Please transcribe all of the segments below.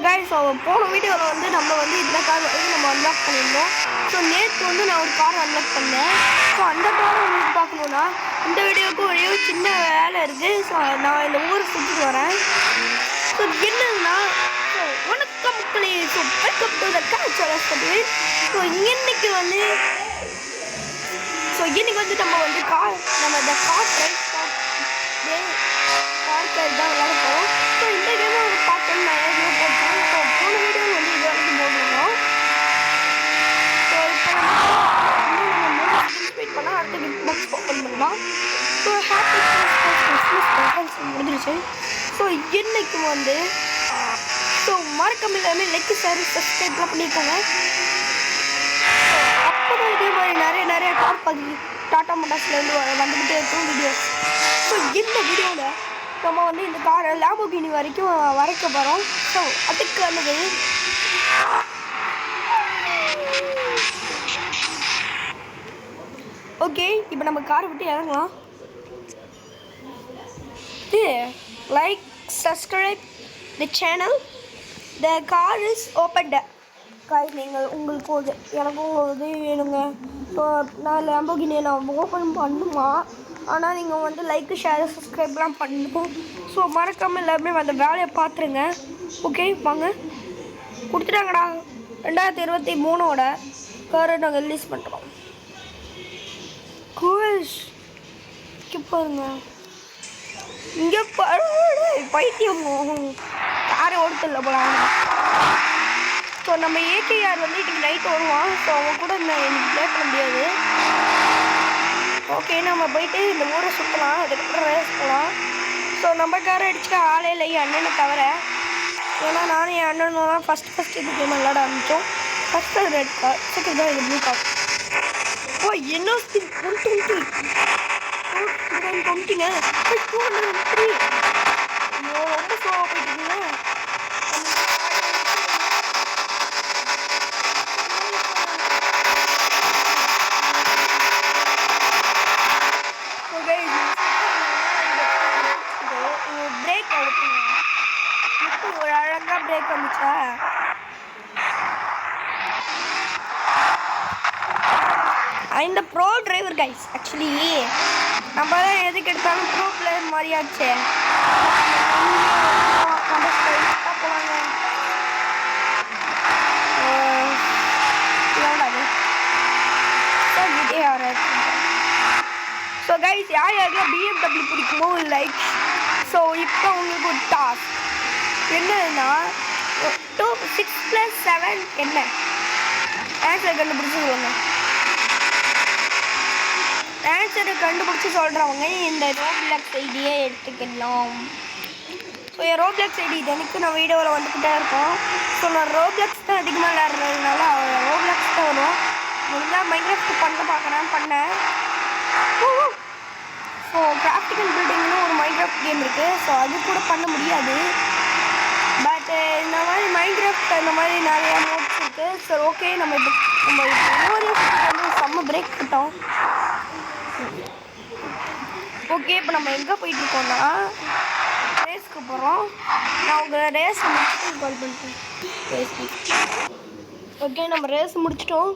Guys போன வீடியோவில் வந்து நம்ம வந்து இந்த கார் வந்து நம்ம அன்லாக் பண்ணியிருந்தோம். ஸோ நேற்று வந்து நான் ஒரு கார் அன்லாக் பண்ணேன். ஸோ அந்த காரை உங்களுக்கு பார்க்கணுன்னா இந்த வீடியோவுக்கு ஒரே ஒரு சின்ன வேலை இருக்குது. ஸோ நான் இந்த ஊரை சுற்றிட்டு வரேன். ஸோ என்னதுன்னா வணக்கம் மக்களே. So welcome to the car சொல்லி. ஸோ இன்னைக்கு வந்து நம்ம வந்து இந்த கார் ரைட் கார் தான் விளையாட போகிறோம். ஸோ இந்த கேமை வந்து பார்க்கணும் நான் ஏற்கனவே போட்டேன். ஸோ போன வீடியோவில் வந்து இது வரைக்கும் போட்டுருந்தோம். ஸோ இப்போ நம்ம வெயிட் பண்ணால் அடுத்த கிஃப்ட் பாக்ஸ் ஓப்பன் பண்ணலாம். ஸோ ஹாப்பி கிறிஸ்மஸ் முடிஞ்சிருச்சு. ஸோ இன்னைக்கு வந்து மறக்காம எல்லாமே லைக் ஷேர் சப்ஸ்கிரைப்லாம் பண்ணியிருக்கோங்க. அப்போ தான் இதே மாதிரி நிறைய கார் பாதி டாட்டா மோட்டார்ஸ்லேருந்து வந்துக்கிட்டே இருக்கும் வீடியோஸ். ஸோ இந்த வீடியோவில் நம்ம வந்து இந்த காரை லாம்போகினி வரைக்கும் வரைக்க போகிறோம். ஸோ அதுக்கு வந்து ஓகே இப்போ நம்ம காரை விட்டு இறங்கலாம். Like subscribe the channel. The car is opened. நீங்கள் உங்களுக்கு ஒரு எனக்கும் ஒரு வேணுங்க. ஸோ நான் லாம்போகினியை நான் ஓப்பன் பண்ணுமா, ஆனால் நீங்கள் வந்து லைக்கு ஷேர் சப்ஸ்கிரைப்லாம் பண்ணணும். ஸோ மறக்காமல் எல்லாருமே அந்த வேலையை பார்த்துருங்க. ஓகே வாங்க கொடுத்துட்டாங்கடா. 2023ஓட காரை நாங்கள் ரிலீஸ் பண்ணுறோம். குவேஷ் பாருங்க இங்கே பைத்தியம் காரை ஓடுத்துல போகிறாங்க. ஸோ நம்ம ஏகேஆர் வந்து இன்றைக்கி நைட் வருவான். ஸோ அவங்க கூட எனக்கு ப்ளே பண்ண முடியாது. ஓகே நம்ம போயிட்டு இந்த ஊரை சுற்றலாம், அதுக்கப்புறம் ரேஸ் போகலாம். ஸோ நம்ம காரை அடிச்சுக்க ஆளே இல்லை அண்ணனை தவிர. ஏன்னா நானும் என் அண்ணனும் தான் ஃபஸ்ட் இது கேம் விளாட ஆரம்பித்தோம். ஃபஸ்ட்டு அது ரெட் கார், செகண்ட் தான் இது ப்ளூ கார். ஓ என்ன 120 கொம்பிங்க 203. ரொம்ப ஸ்லோவாக போயிட்டுருக்கீங்க. பிரேக் அடிக்கணும். ஒரு அழகாக பிரேக் வந்துச்சா. இந்த ப்ரோ டிரைவர் கைஸ். ஆக்சுவலி நம்ம தான் எதுக்கு எடுத்தாலும் ப்ரோ பிளேயர் மாதிரியாச்சு. போவாங்க ஸோ கைஸ் யாருக்கெல்லாம் BMW பிடிக்குமோ லைக். ஸோ இப்போ உங்களுக்கு ஒரு டாஸ்க் என்னதுன்னா 6 + 7 என்ன ஆன்சர் கண்டுபிடிச்சி சொல்லுங்க. ஆன்சரை கண்டுபிடிச்சி சொல்கிறவங்க இந்த ரோப்ளாக்ஸ் ஐடியை எடுத்துக்கலாம். ஸோ என் ரோப்ளாக்ஸ் ஐடி இது எனக்கு நான் வீடியோவில் வந்துக்கிட்டே இருக்கோம். ஸோ நான் ரோப்ளாக்ஸ் தான் அதிகமாக விளையாடுறதுனால ரோப்ளாக்ஸ் தான் வரும். முடிஞ்சால் மைக்ராஃப்ட் பண்ணேன். ஸோ கிராஃப்டிங் அண்ட் பில்டிங்னு ஒரு மைக்ராஃப்ட் கேம் இருக்குது. ஸோ அது கூட பண்ண முடியாது. பட் இந்த மாதிரி மைக்ராஃப்ட் இந்த மாதிரி நிறையா மோட்ஸ் இருக்குது. ஸோ ஓகே நம்ம இன்னொரு வந்து செம்ம பிரேக் பண்ணிட்டோம். ஓகே இப்போ நம்ம எங்கே போயிட்டுருக்கோன்னா ரேஸ்க்கு போகிறோம். நான் உங்கள் ரேஸ் முடிச்சுட்டு கால் பண்ணிட்டேன். ஓகே நம்ம ரேஸ் முடிச்சிட்டோம்.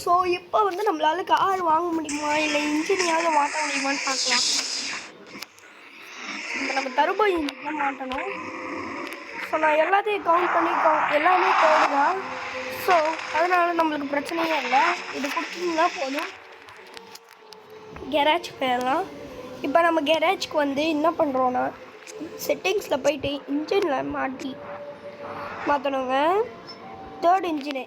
ஸோ இப்போ வந்து நம்மளால் கார் வாங்க முடியுமா இல்லை இன்ஜினியாக மாட்ட முடியுமான்னு பார்க்கலாம். இப்போ நம்ம டர்போ இன்ஜின் தான் மாட்டணும். ஸோ நான் எல்லாத்தையும் கவுண்ட் பண்ணி எல்லாமே கோடு தான். ஸோ அதனால் நம்மளுக்கு பிரச்சனையே இல்லை. இது கொடுத்தீங்கன்னா போதும். கெராஜ் போயிடலாம். இப்போ நம்ம கெராஜ்க்கு வந்து என்ன பண்ணுறோன்னா செட்டிங்ஸில் போயிட்டு இன்ஜினில் மாற்றணுங்க. 3rd engine.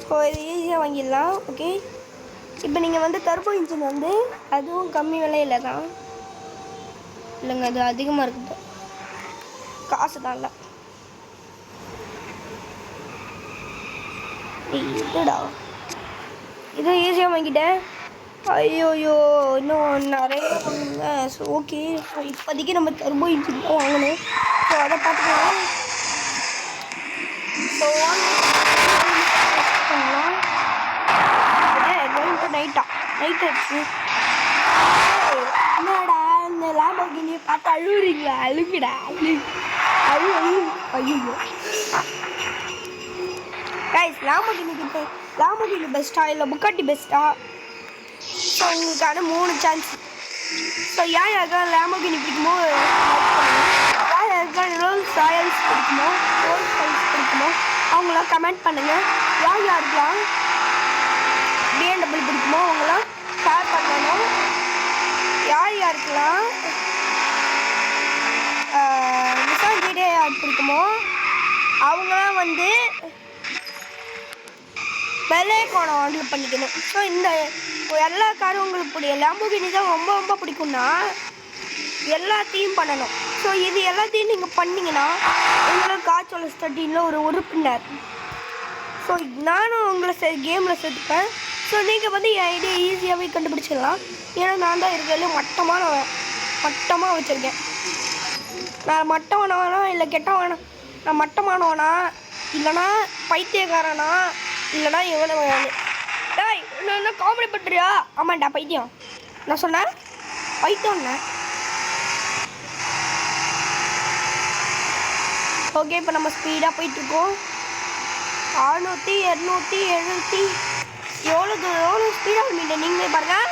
ஸோ இது ஈஸியாக வாங்கிடலாம். ஓகே இப்போ நீங்கள் வந்து டர்போ இன்ஜின் வந்து அதுவும் கம்மி விலையில் தான் இல்லைங்க, அது அதிகமாக இருக்குது. காசு தான் இல்லை. இதுடா இது ஈஸியாக வாங்கிட்டேன். ஐயோயோ இன்னும் நிறைய வாங்குங்க. ஸோ ஓகே ஸோ இப்போதைக்கு நம்ம டர்போ இன்ஜின் தான் வாங்கணும். ஸோ அதை பார்த்துக்கலாம். ஸோ நைட் ஆச்சு. என்னடா இந்த லாம்போகினியை பார்த்து அழுவுறீங்களா? அழுகுடா ஐயோ கைஸ், லாம்போகினி பெஸ்ட்டா இல்லை புக்காட்டி பெஸ்ட்டா? ஸோ உங்களுக்கான 3 சான்ஸ். ஸோ யாருக்கெல்லாம் லாம்போகினி பிடிக்குமோ யாருக்கெல்லாம் ரோல்ஸ் ராயல்ஸ் பிடிக்குமோ அவங்களாம் கமெண்ட் பண்ணுங்கள். யாருக்கெல்லாம் BMW பிடிக்குமோ அவங்களாம் ஷேர் பண்ணணும். யாருக்கெல்லாம் நிசான் ஜிடிஆர் பிடிக்குமோ அவங்களாம் வந்து பெல் ஐகானை ஆர்டர் பண்ணிக்கணும். ஸோ இந்த எல்லா காரும் உங்களுக்கு பிடிக்கும். லாம்போகினி தான் ரொம்ப ரொம்ப பிடிக்கும்னா எல்லாத்தையும் பண்ணணும். ஸோ இது எல்லாத்தையும் நீங்கள் பண்ணிங்கன்னா உங்களுக்கு காய்ச்சல் ஸ்டடியில் ஒரு உறுப்பினர். ஸோ நானும் உங்களை கேமில் சேர்த்துப்பேன். ஸோ நீங்கள் வந்து என் ஐடியா ஈஸியாகவே கண்டுபிடிச்சிடலாம். ஏன்னா நான் தான் இருக்கிறதுல மட்டமாக வச்சுருக்கேன். நான் மட்டமானவனா இல்லை கெட்டவனா? நான் மட்டமானவனா இல்லைனா பைத்தியக்காரனா இல்லைனா எவ்வளோ டேய் நான் என்ன காமெடி பண்ணுறியா? ஆமாண்டா பைத்தியம். நான் சொன்னேன் பைத்தியம்ண்ணே. ஓகே, இப்போ நம்ம ஸ்பீடாக போயிட்டுருக்கோம். 600 200 700 எவ்வளோ ஸ்பீடாக இருந்தீங்க நீங்களே பாருங்கள்.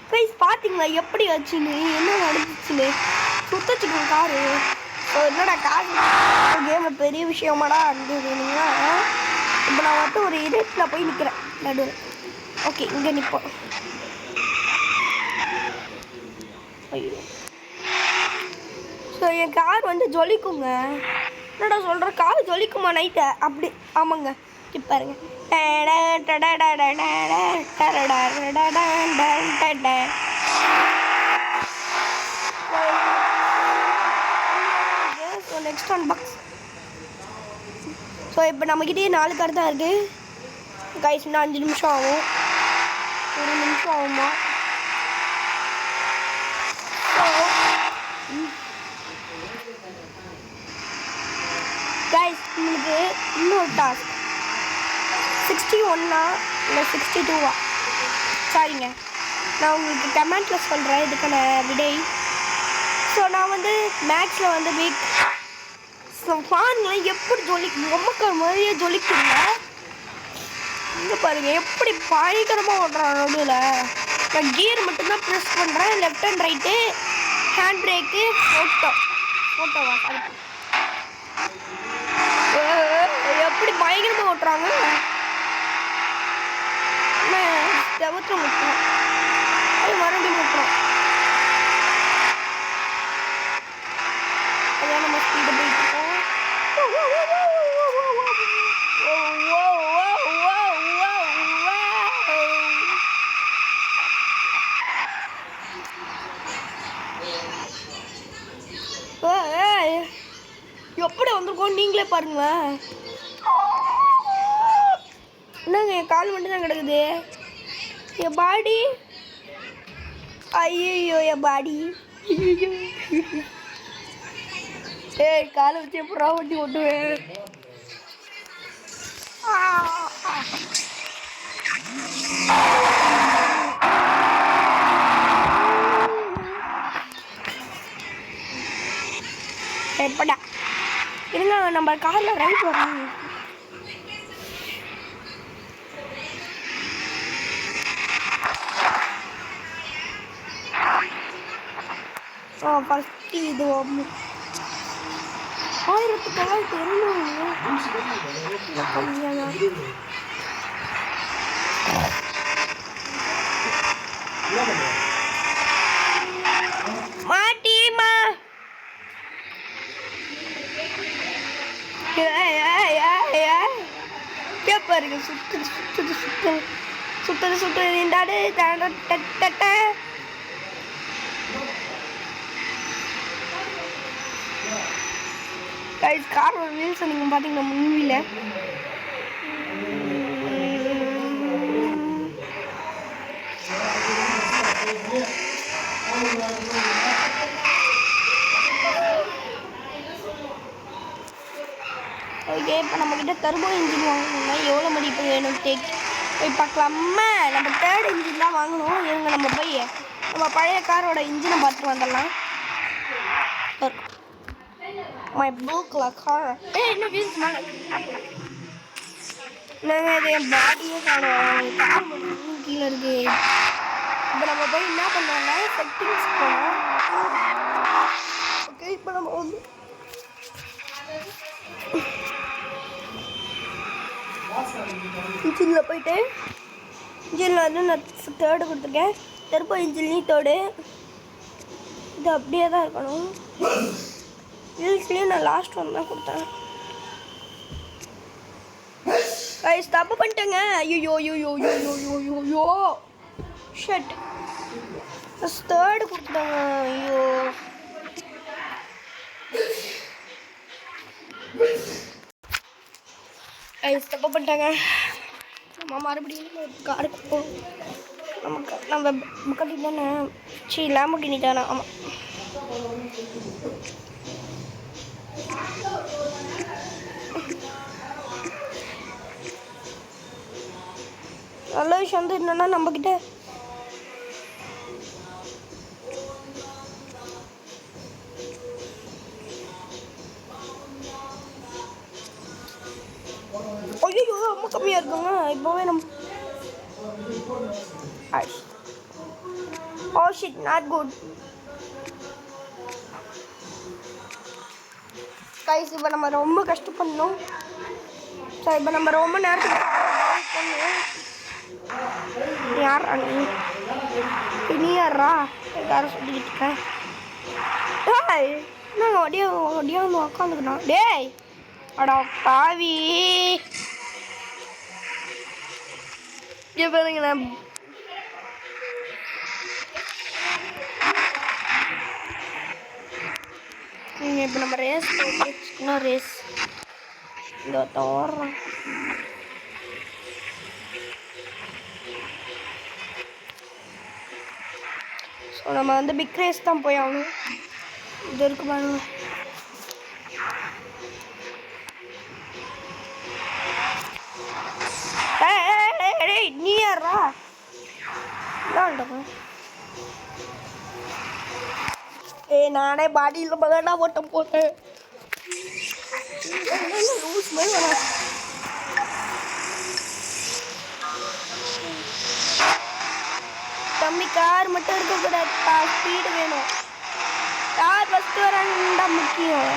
ப்ரைஸ் பார்த்தீங்களா எப்படி வச்சுன்னு என்ன நடந்துச்சுன்னு? சுத்தச்சுக்கு காரு. என்னடா கார் கேமில் பெரிய விஷயமாடா இருந்ததுங்களா? இப்போ நான் மட்டும் ஒரு இருட்டில் போய் நிற்கிறேன் நடுவில். ஓகே, இங்கே நிற்போம். ஐயோ, ஸோ என் கார் வந்து ஜொலிக்குங்க. என்னடா சொல்கிற, கார் ஜொலிக்குமா நைட்டை? அப்படி ஆமாங்க. இப்போ பாருங்க. So next unbox. ஸோ இப்போ நம்மக்கிட்டே 4 கார் தான் இருக்குது கைஸ். இன்னும் 5 நிமிஷம் ஆகும். 1 நிமிஷம் ஆகுமா? கைஸ், உங்களுக்கு இன்னொரு டாஸ்க் 61 இல்லை 62 சாரிங்க, நான் உங்களுக்கு கமெண்ட்டில் சொல்கிறேன் இதுக்கான விடை. ஸோ நான் வந்து மேக்ஸில் வந்து வீக். ஸோ பாருங்களேன் எப்படி பொம்மைக்கார் மாதிரியே ஜொலிக்குங்க. இங்கே பாருங்கள் எப்படி பயங்கரமாக ஓடுறான் நடுவில். நான் கியர் மட்டும்தான் ப்ரெஸ் பண்ணுறேன். Left and right, hand brake, ஃபோட்டோவா எப்படி பயங்கரமாக ஓட்டுறாங்க. செவத்தில் முட்டுறோம், அது மறுபடியும் முட்டுறோம். அதான் நம்ம ஸ்பீடு போயிட்டுருக்கோம். எப்படி வந்திருக்கோம் நீங்களே பாருங்க. என்னங்க என் கால் மட்டும் தான் கிடக்குது. என் பாடி, ஐயோ என் பாடி. ஏய், காலை வச்சு எப்படா வண்டி ஓட்டுவேன்? எப்படா இருங்க, நம்ம காரில் ரைட் வரோம். ஃபஸ்ட்டு இது 1900 மாட்டிமா. பாருங்க சுத்துது இந்தாடு. கைஸ், கார் ஒரு வீல்ஸை நீங்கள் பார்த்தீங்கன்னா மூவியில் ஓகே. இப்போ நம்மக்கிட்ட டர்போ இன்ஜின் வாங்கணும்னா எவ்வளோ மதிப்பு வேணும்? போய் பார்க்கலாமா. நம்ம தேர்ட் இன்ஜின் தான் வாங்கணும். இவங்க நம்ம போய் நம்ம பழைய காரோட இன்ஜினை பார்த்துட்டு வந்துடலாம். My blue colour car. என்ன வீல்ஸ் மேலே நாங்கள் இது என் பாடியே காணும். கார் மட்டும் கீழே இருக்கு. இப்போ நம்ம போய் என்ன பண்ணோம்னா செட்டிங்ஸ் போனோம். ஓகே, இப்போ நம்ம வந்து இன்ஜினில் போயிட்டு இன்ஜினில் வந்து நான் தேர்டு கொடுத்துருக்கேன். திருப்ப இன்ஜின்லேயும் தேர்டு. இது அப்படியே தான் இருக்கணும். வீல்ஸ்லேயும் நான் லாஸ்ட் ஒன் தான் கொடுத்தேன். தப்பு பண்ணிட்டேங்க. ஐயோ ஐயோ ஐயோ ஐயோ ஐயோ ஷட். தேர்டு கொடுத்துட்டாங்க. ஐயோ தப்பு பண்ணிட்டாங்க. நம்ம மறுபடியும் காருக்கு போகணும். நம்ம முக்காட்டி தானே லாம்பர்கினி தானே. ஆமாம், நல்ல விஷயம் வந்து என்னன்னா நம்மக்கிட்ட ஐயோ ரொம்ப கம்மியாக இருக்குங்க. இப்போவே நம்ம oh shit not good guys. இப்போ நம்ம ரொம்ப கஷ்டப்படணும். சரி, இப்போ நம்ம ரொம்ப நேரத்துக்கு யார் நீ யாரா யாரும் சொல்லிக்கிட்டு இருக்கேன். டேய் நான் ஒடியா வந்து உக்காந்துக்கணும். டேய் அடா பாவி. பாருங்க நான் இப்போ நம்ம ரேஸ் போச்சுன்னா ரேஸ் இந்த ஓடுறோம். ஸோ நம்ம வந்து பிக் ரேஸ் தான் போய் ஆகணும். இது இருக்கு பாருங்க. நீ யாரா நானே பாடியில் மகனா ஓட்டம் போட்டேன். தம்பி கார் மட்டும் இருக்கக்கூடாது, ஸ்பீடு வேணும். கார் ஃபஸ்ட்டு வரண்டா முக்கியம்.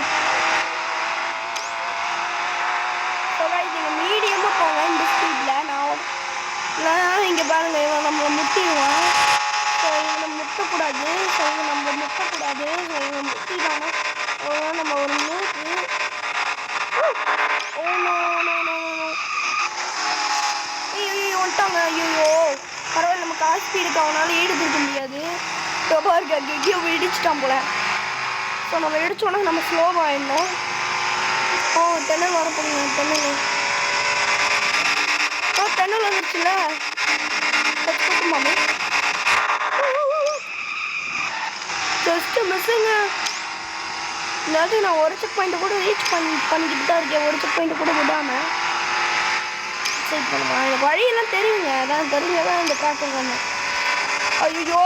நீங்கள் மீடியமாக போங்க இந்த ஸ்பீடில். நான் இங்கே பாருங்கள், இவன் நம்மளை முட்டிடுவான். ஸோ இவனை முட்டக்கூடாது. ஸோ இவன் நம்ம முட்டக்கூடாது. ஸோ இவன் முட்டிட்டானா நம்ம ஒரு நியூக்கு ஐயோ வந்துட்டாங்க. ஐயோ பரவாயில்ல, நம்ம கார் ஸ்பீடுக்கு அவனால் ஈடு கொடுக்க முடியாது. பாருங்க எங்கேயோ இடிச்சிட்டான் போல. ஸோ நம்ம இடிச்சோன்னா நம்ம ஸ்லோவாகிடணும். தென்னல் வர போடுங்க. தென்னல் வந்துருச்சுல்ல, மாமா ஜஸ்ட்டு மிஸ்ஸுங்க. இல்லாட்டி நான் ஒரு செக் பாயிண்ட்டை கூட ரீச் பண்ணிக்கிட்டு தான் இருக்கேன். ஒரு செக் பாயிண்ட்டை கூட விடாமல் செக் பண்ணுமா. எனக்கு வழியெல்லாம் தெரியுங்க. அதான் தெரிஞ்சதான் இந்த ட்ராக் இருக்காங்க. ஐயோ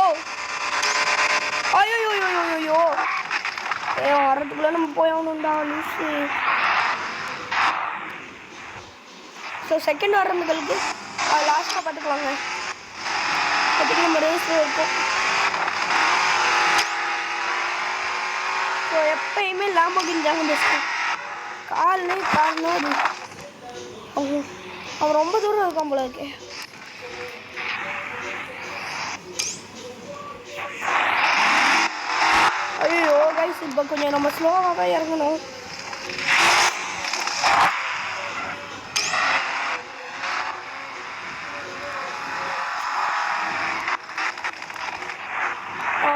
ஐயோ ஐயோ ஐயோ வர்றதுக்குள்ளே நம்ம போய் ஆகணும்டா லூஸு. ஸோ செகண்ட் வர்றதுகளுக்கு லாஸ்ட்டாக பார்த்துக்கலாங்க. பார்த்துட்டு நம்ம ரேஸில் இருக்கோம். ஸோ எப்பயுமே லாம்போகினி தாங்க பெஸ்ட்டு. காரணம் அது அவன் ரொம்ப தூரம் இருக்கான் போல இருக்கு. ஐயோ கைஸ், இப்போ கொஞ்சம் நம்ம ஸ்லோவாக தான் இறங்கணும்.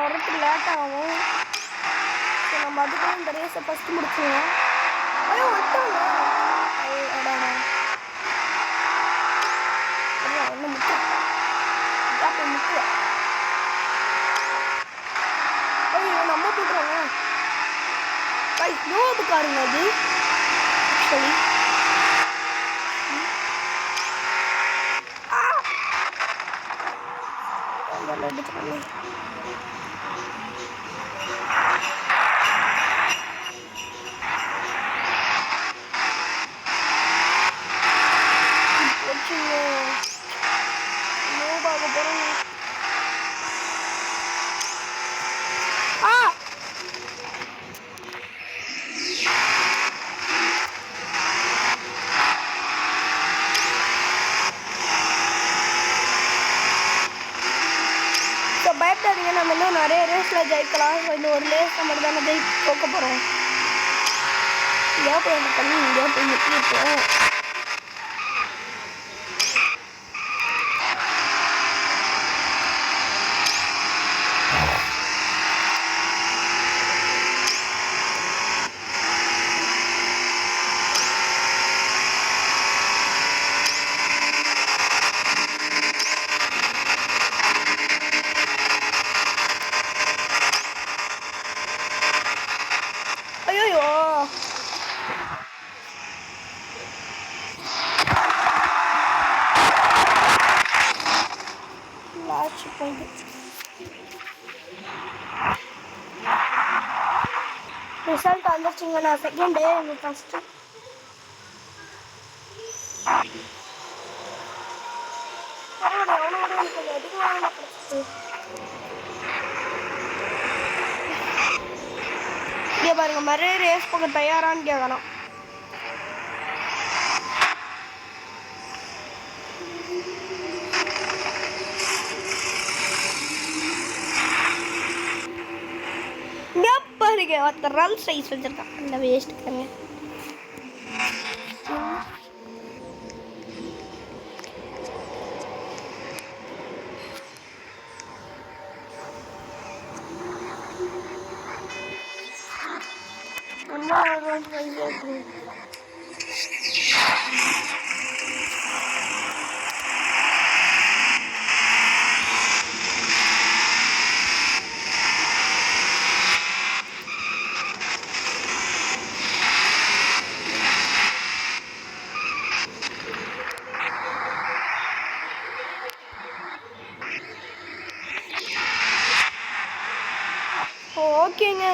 வரத்துக்கு லேட் ஆகும். ஸோ நம்ம அதுக்குள்ள இந்த ரேஸை ஃபஸ்ட்டு முடிச்சுடுவோம். ஐயோ வந்துட்டாங்க. ஒன்று முட்டை முட்டை. ஐயோ நம்ம போட்டுருவாங்க. நோவு காருங்க அது. ஆக்சுவலி எடுத்துக்கணும். பயப்படாதீங்க, நம்ம இன்னும் நிறைய ரேஸில் ஜெயிக்கலாம். ஸோ இந்த ஒரு ரேஸ் நம்ம தானே தோக்க போகிறோம். இங்கேயா போய் அந்த பண்ணி இங்கேயா போய் நிற்கிட்டோம். ரிசல்ட் வந்துச்சுங்க. நான் செகண்ட் எனக்கு ஃபஸ்ட்டு. இங்கே பாருங்க, மறுபடியும் ரேஸ் போக தயாரான்னு கேட்கணும். பாருங்க, ஒருத்தர் ரன் சைஸ் வச்சிருக்கான். அந்த வேஸ்ட்டுக்காங்க. ஓகேங்க.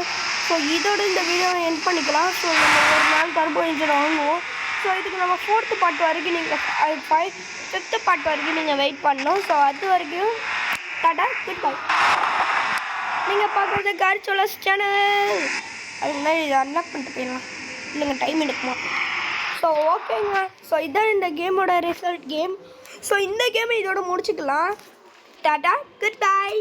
ஸோ இதோட இந்த வீடியோவை எண்ட் பண்ணிக்கலாம். ஸோ நம்ம ஒரு நாள் டர்போ இன்ஜின் வாங்குவோம். ஸோ இதுக்கு நம்ம 4th பார்ட் வரைக்கும் நீங்கள் 5th பார்ட் வரைக்கும் நீங்கள் வெயிட் பண்ணணும். ஸோ அது வரைக்கும் டாடா, குட் பை. நீங்கள் பார்க்குறது கார்ச்சோலஸ் சேனல். அது முன்னாடி இதை அன்லாக் பண்ணிட்டு போயிடலாம். இல்லைங்க, டைம் எடுக்குமா? ஸோ ஓகேங்க. ஸோ இதான் இந்த கேமோட ரிசல்ட் கேம். ஸோ இந்த கேமை இதோட முடிச்சுக்கலாம். Tata, good bye.